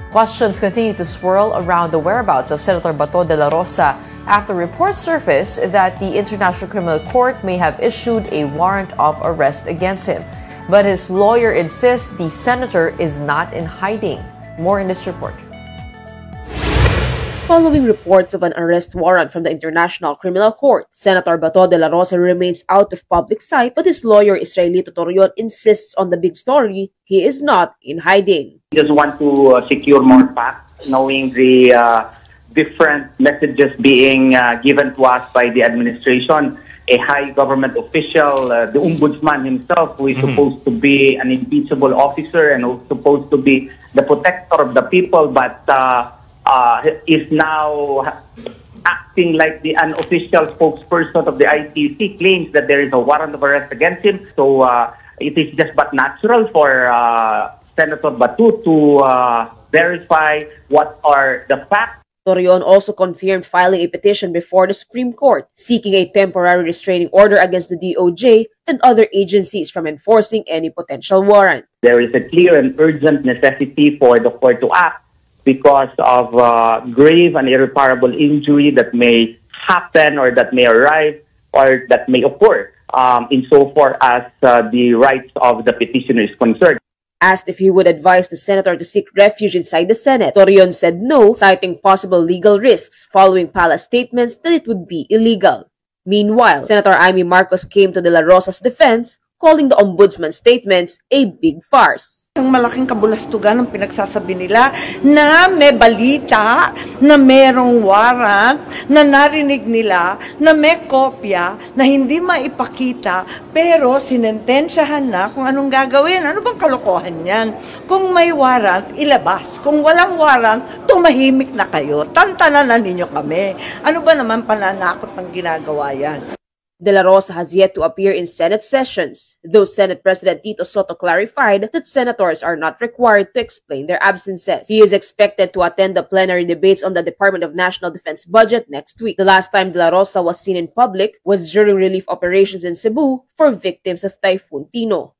Questions continue to swirl around the whereabouts of Senator Bato de la Rosa after reports surfaced that the International Criminal Court may have issued a warrant of arrest against him. But his lawyer insists the senator is not in hiding. More in this report. Following reports of an arrest warrant from the International Criminal Court, Senator Bato de la Rosa remains out of public sight, but his lawyer Israelito Torion insists on the big story: he is not in hiding. We just want to secure more facts, knowing the different messages being given to us by the administration. A high government official, the ombudsman himself, who is supposed to be an impeachable officer and who's supposed to be the protector of the people, but is now acting like the unofficial spokesperson of the ICC, claims that there is a warrant of arrest against him. So it is just but natural for Senator Bato to verify what are the facts. Torion also confirmed filing a petition before the Supreme Court, seeking a temporary restraining order against the DOJ and other agencies from enforcing any potential warrant. There is a clear and urgent necessity for the court to act because of grave and irreparable injury that may happen or that may arrive or that may occur insofar as the rights of the petitioner is concerned. Asked if he would advise the senator to seek refuge inside the Senate, Torion said no, citing possible legal risks following Pala's statements that it would be illegal. Meanwhile, Senator Amy Marcos came to de la Rosa's defense, calling the ombudsman's statements a big farce. Ang malaking kabulastugan ng pinagsasabi nila na may balita, na merong warrant, na narinig nila, na may kopya, na hindi maipakita, pero sinentensyahan na kung anong gagawin. Ano bang kalokohan yan? Kung may warrant, ilabas. Kung walang warrant, tumahimik na kayo. Tantanan na ninyo kami. Ano ba naman pananakot ng ginagawa yan? De la Rosa has yet to appear in Senate sessions, though Senate President Tito Soto clarified that senators are not required to explain their absences. He is expected to attend the plenary debates on the Department of National Defense budget next week. The last time De la Rosa was seen in public was during relief operations in Cebu for victims of Typhoon Tino.